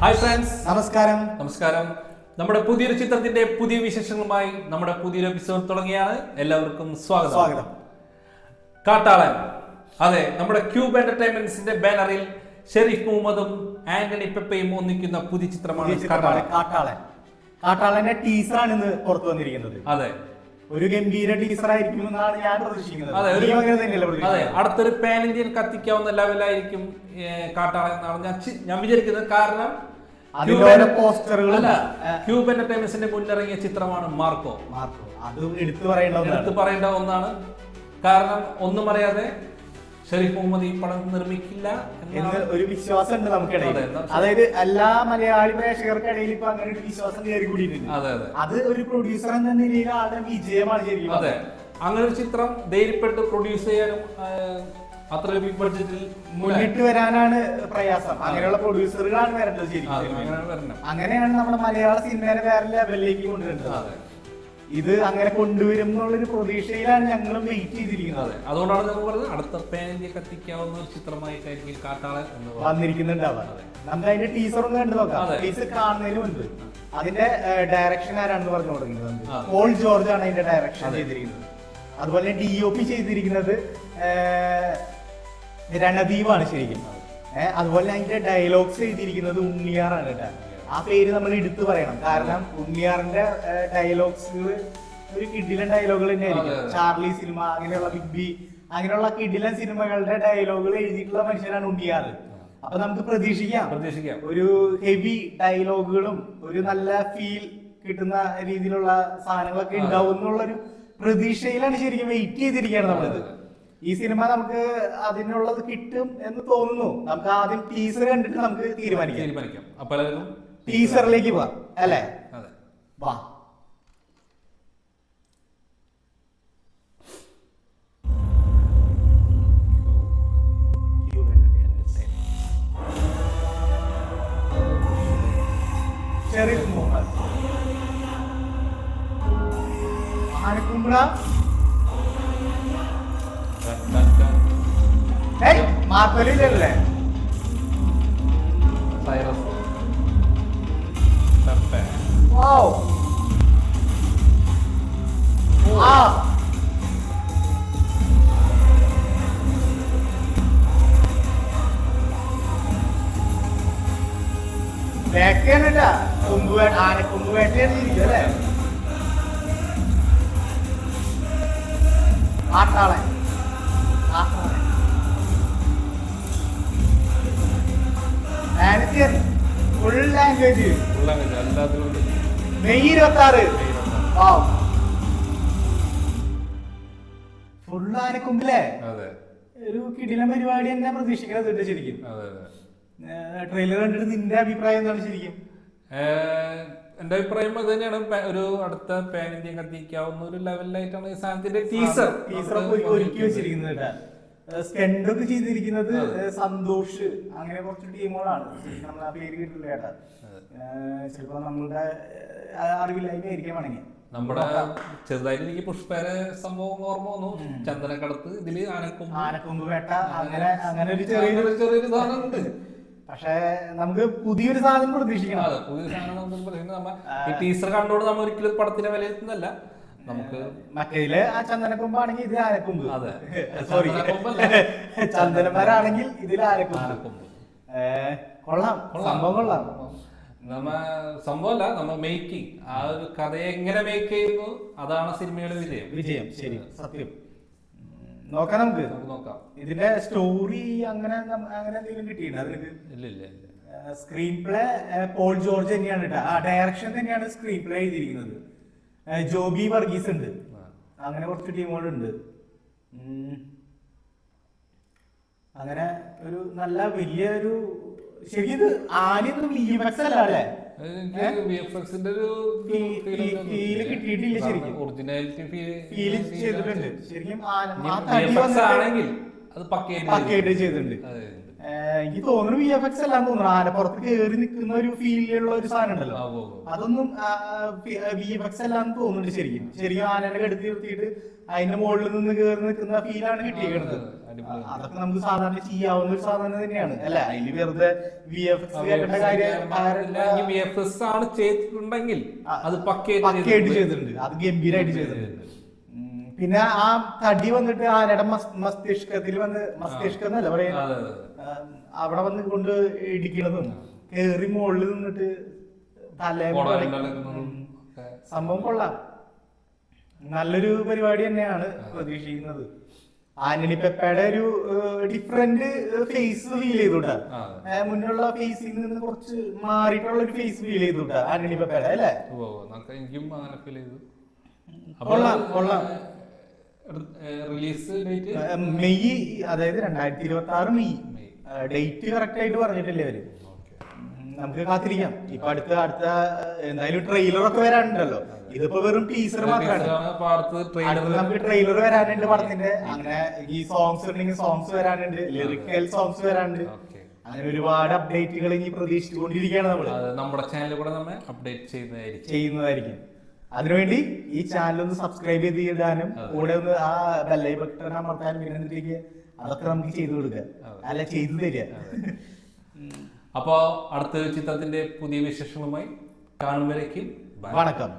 Hi friends, നമസ്കാരം. നമസ്കാരം. നമ്മുടെ പുതിയൊരു ചിത്രത്തിന്റെ പുതിയ വിശേഷങ്ങളുമായി നമ്മുടെ പുതിയൊരു എപ്പിസോഡ് തുടങ്ങിയാണ്. എല്ലാവർക്കും സ്വാഗതം. കാട്ടാളൻ, അതെ, നമ്മുടെ ക്യൂബ് എന്റർടൈൻമെന്റ്സിന്റെ ബാനറിൽ ഷെരീഫ് മുഹമ്മദും ആന്റണി പെപ്പയും ഒന്നിക്കുന്ന പുതിയ ചിത്രമാണ് കാട്ടാളൻ. കാട്ടാളന്റെ ടീസറാണ് ഇന്ന് പുറത്തു വന്നിരിക്കുന്നത്. അതെ, ഒരു ഗംഭീര ടീസർ ആയിരിക്കും എന്നാണ് ഞാൻ പ്രതീക്ഷിക്കുന്നത്. അതെ, അടുത്തൊരു പാൻ ഇന്ത്യൻ കത്തിക്കാവുന്ന ലെവലായിരിക്കും കാട്ടാളൻ എന്നാണ് ഞാൻ വിചാരിക്കുന്നത്. കാരണം ക്യൂബ് എന്റർടൈൻമെന്റ്സിന്റെ മുന്നിറങ്ങിയ ചിത്രമാണ് മാർക്കോ. അത് എടുത്തു പറയേണ്ട ഒന്നാണ്. കാരണം ഒന്നും അറിയാതെ ഷെരീഫ് മുഹമ്മദ് ഈ പടം നിർമ്മിക്കില്ല എന്ന് ഒരു വിശ്വാസം ഉണ്ട് നമുക്കിടയിൽ. അതായത് എല്ലാ മലയാളി പ്രേക്ഷകർക്കിടയിൽ ഇപ്പൊ അങ്ങനെ ഒരു വിശ്വാസം കയറി കൂടിയിട്ടുണ്ട്. അത് ഒരു പ്രൊഡ്യൂസർ എന്ന നിലയിൽ ആളുടെ വിജയമാണ് ശരിക്കും. അതെ, അങ്ങനെ ഒരു ചിത്രം ധൈര്യപ്പെട്ട് പ്രൊഡ്യൂസ് ചെയ്യാനും അത്ര ബിഗ് ബഡ്ജറ്റിൽ മുന്നിട്ട് വരാനാണ് പ്രയാസം. അങ്ങനെയുള്ള പ്രൊഡ്യൂസറുകളാണ് വരേണ്ടത് ശരിക്കും. അങ്ങനെയാണ് നമ്മുടെ മലയാള സിനിമയെ വേറെ ലെവലിലേക്ക് കൊണ്ടുവരേണ്ടത്. ഇത് അങ്ങനെ കൊണ്ടുവരും എന്നുള്ളൊരു പ്രതീക്ഷയിലാണ് ഞങ്ങളും വെയിറ്റ് ചെയ്തിരിക്കുന്നത്. അതുകൊണ്ടാണ് നമ്മൾ പറഞ്ഞത് അടുത്ത പാൻ ഇന്ത്യ കത്തിക്കാവുന്ന ഒരു ചിത്രമായിട്ടായിരിക്കും കാട്ടാളൻ വന്നിരിക്കുന്നുണ്ടാവുക. നമുക്ക് അതിന്റെ ടീസർ ഒന്ന് കണ്ടു നോക്കാം. ടീസർ കാണുന്നതിന് മുൻപ് അതിന്റെ ഡയറക്ഷൻ ആരാണെന്ന് പറഞ്ഞു തുടങ്ങുന്നത് പോൾ ജോർജ് ആണ് അതിന്റെ ഡയറക്ഷൻ ചെയ്തിരിക്കുന്നത്. അതുപോലെ DOP ചെയ്തിരിക്കുന്നത് രണദീപാണ് ശരിക്കും. അതുപോലെ അതിന്റെ ഡയലോഗ്സ് എഴുതിയിരിക്കുന്നത് ഉണ്ണിയാറാണ് കേട്ടോ. ആ പേര് നമ്മൾ എടുത്തു പറയണം. കാരണം ഉണ്ണിയാറിന്റെ ഡയലോഗ്സ് ഒരു കിഡിലൻ ഡയലോഗുകൾ തന്നെയായിരിക്കും. ചാർലി സിനിമ, അങ്ങനെയുള്ള ബിഗ് ബി, അങ്ങനെയുള്ള കിഡിലൻ സിനിമകളുടെ ഡയലോഗുകൾ എഴുതിയിട്ടുള്ള മനുഷ്യനാണ് ഉണ്ണിയാറ്. അപ്പൊ നമുക്ക് പ്രതീക്ഷിക്കാം ഒരു ഹെവി ഡയലോഗുകളും ഒരു നല്ല ഫീൽ കിട്ടുന്ന രീതിയിലുള്ള സാധനങ്ങളൊക്കെ ഉണ്ടാവും എന്നുള്ളൊരു പ്രതീക്ഷയിലാണ് ശരിക്കും വെയിറ്റ് ചെയ്തിരിക്കുകയാണ് നമ്മളിത്. ഈ സിനിമ നമുക്ക് അതിനുള്ളത് കിട്ടും എന്ന് തോന്നുന്നു. നമുക്ക് ആദ്യം ടീസർ കണ്ടിട്ട് നമുക്ക് തീരുമാനിക്കാം. അപ്പൊ ടീസറിലേക്ക് പോവാം അല്ലേ? വാ. ഷെരീഫ് മുഹമ്മദ്, ആനക്കുമ്പള, മാർക്കലില്ലേ? ആനക്കൊമ്പുവേട്ടയാണ് ഇരിക്കും അല്ലേ? കാട്ടാളൻ ഫുൾ ലാംഗ്വേജ് മെയ് 26 ഫുൾ ആനക്കൊമ്പില്ലേ? ഒരു കിടിലൻ പരിപാടി തന്നെ പ്രതീക്ഷിക്കുന്നത് ശരിക്കും. ട്രെയിലർ കണ്ടിട്ട് നിന്റെ അഭിപ്രായം എന്താണ് ശരിക്കും? എന്റെ അഭിപ്രായം അത് തന്നെയാണ്. ഒരു അടുത്ത പാൻ ഇന്ത്യ കത്തിക്കാവുന്ന ഒരു ലെവലിലായിട്ടാണ് ഈ സാധനത്തിന്റെ ടീസർ ഒരുക്കി വെച്ചിരിക്കുന്നത്. സ്റ്റണ്ടൊക്കെ ചെയ്തിരിക്കുന്നത് സന്തോഷ്, അങ്ങനെ കുറച്ച് ടീമുകളാണ്. നമ്മൾ ആ പേര് കേട്ടില്ല കേട്ടാ. ചിലപ്പോ നമ്മളുടെ അറിവില്ലായ്മയായിരിക്കും വേണമെങ്കിൽ. നമ്മുടെ ചെറുതായിട്ട് എനിക്ക് പുഷ്പേരെ സംഭവം ഓർമ്മ വന്നു. ചന്ദനക്കടത്ത്, ഇതില് ആനക്കൊമ്പ് വേട്ട, അങ്ങനെ ഒരു ചെറിയൊരു സാധനം ഉണ്ട്. പക്ഷെ നമുക്ക് പുതിയൊരു സാധനം പ്രതീക്ഷിക്കണം. പുതിയൊരു സാധനം നമുക്ക് പ്രതീക്ഷിക്കണം. ഈ ടീസർ കണ്ടോണ്ട് നമ്മൾ ഒരിക്കലും പടത്തിനെ വിലയിരുത്തുന്നല്ല. നമുക്ക് മറ്റേതില് ആ ചന്ദനക്കൊമ്പാണെങ്കിൽ ഇതിൽ ആനക്കൊമ്പ്, സോറി ചന്ദനമരാണെങ്കിൽ ഇതിൽ ആനക്കൊമ്പ്. കൊള്ളാം, സംഭവം കൊള്ളാം. സംഭവമല്ല, നമ്മ മേക്കിംഗ്, ആ ഒരു കഥയെ എങ്ങനെ മേക്ക് ചെയ്യുന്നു, അതാണ് സിനിമയുടെ വിജയം. ശരി, സത്യം. നോക്കാം, നമുക്ക് നോക്കാം. ഇതിന്റെ സ്റ്റോറി അങ്ങനെ എന്തെങ്കിലും കിട്ടിയിട്ടുണ്ട്? ഇല്ല. സ്ക്രീൻ പ്ലേ പോൾ ജോർജ് തന്നെയാണ് കേട്ടോ. ആ ഡയറക്ഷൻ തന്നെയാണ് സ്ക്രീൻ പ്ലേ ചെയ്തിരിക്കുന്നത്. ജോബി വർഗീസ് ഉണ്ട്, അങ്ങനെ കുറച്ച് ടീമുകളുണ്ട്. അങ്ങനെ ഒരു നല്ല വലിയൊരു ശരിക്കും ഇത് ആദ്യം VFX അല്ല അല്ലേ? കിട്ടിയിട്ടില്ല ശരിക്കും. ഒറിജിനാലിറ്റി ഫീൽ ചെയ്തിട്ടുണ്ട് ശരിക്കും. പക്കയായിട്ട് ചെയ്തിട്ടുണ്ട്. എനിക്ക് തോന്നുന്നു VFX എല്ലാം തോന്നുന്നു. ആനപ്പുറത്ത് കയറി നിൽക്കുന്ന ഒരു ഫീലുള്ള ഒരു സാധനം ഉണ്ടല്ലോ, അതൊന്നും VFX എല്ലാം തോന്നുന്നുണ്ട് ശരിക്കും. ആനയുടെ കടുത്ത് നിർത്തിയിട്ട് അതിന്റെ മുകളിൽ നിന്ന് കയറി നിൽക്കുന്ന ഫീലാണ് കിട്ടിയിരിക്കുന്നത്. അതൊക്കെ നമുക്ക് സാധാരണ ചെയ്യാവുന്ന ഒരു സാധനം തന്നെയാണ് അല്ലെ. അതില് വെറുതെ VFX കേട്ട കാര്യം VFX ആണ് ചെയ്തിട്ടുണ്ടെങ്കിൽ അത് പക്കയായിട്ട് ചെയ്തിട്ടുണ്ട്, അത് ഗംഭീരമായിട്ട് ചെയ്തിട്ടുണ്ട്. പിന്നെ ആ തടി വന്നിട്ട് ആനയുടെ മസ്തിഷ്കത്തിൽ വന്ന്, മസ്തിഷ്കം എന്നല്ല പറയുന്നത്, അവിടെ വന്ന് കൊണ്ട് ഇടിക്കണതും കേറി മുകളിൽ നിന്നിട്ട് സംഭവം കൊള്ളാം. നല്ലൊരു പരിപാടി തന്നെയാണ് പ്രതീക്ഷിക്കുന്നത്. ആന്റണി പെപ്പയുടെ ഒരു ഡിഫറെന്റ് ഫേസ് ഫീൽ ചെയ്തുട്ടാ, മുന്നുള്ള ഫേസിൽ നിന്ന് കുറച്ച് മാറിയിട്ടുള്ള ഒരു ഫേസ് ഫീൽ ചെയ്തുട്ടാ ആന്റണി പെപ്പയുടെ അല്ലേ. എനിക്കും അങ്ങനെ ഫീൽ ചെയ്തു. കൊള്ളാം കൊള്ളാം. റിലീസ് ഡേറ്റ് മെയ്, അതായത് 2026 മെയ്. ഡേറ്റ് കറക്റ്റ് ആയിട്ട് പറഞ്ഞിട്ടില്ലേ അവര്. നമുക്ക് കാത്തിരിക്കാം. ഇപ്പൊ അടുത്ത എന്തായാലും ട്രെയിലർ ഒക്കെ വരാനുണ്ടല്ലോ. ഇതിപ്പോ വെറും ടീസർ മാത്രമാണ്. നമുക്ക് ട്രെയിലർ വരാനുണ്ട് പടത്തിന്റെ. അങ്ങനെ ഈ സോങ്സ് ഉണ്ടെങ്കിൽ സോങ്സ് വരാനുണ്ട്, ലിറിക്കൽ സോങ്സ് വരാനുണ്ട്. അങ്ങനെ ഒരുപാട് അപ്ഡേറ്റുകൾ ഇനി പ്രതീക്ഷിച്ചുകൊണ്ടിരിക്കുകയാണ് നമ്മള്. നമ്മുടെ ചാനലിൽ കൂടെ നമ്മൾ അപ്ഡേറ്റ് ചെയ്യുന്നതായിരിക്കും. അതിനുവേണ്ടി ഈ ചാനൽ ഒന്ന് സബ്സ്ക്രൈബ് ചെയ്തിടാനും കൂടെ ഒന്ന് ആ ബെല്ലൈ ബട്ടൺ അമർത്താനും പിന്നെ അതൊക്കെ നമുക്ക് ചെയ്തു കൊടുക്കുക, അല്ല ചെയ്തു തരിക. അപ്പോ അടുത്ത ചിത്രത്തിന്റെ പുതിയ വിശേഷങ്ങളുമായി കാണുമ്പോഴേക്കും വണക്കം.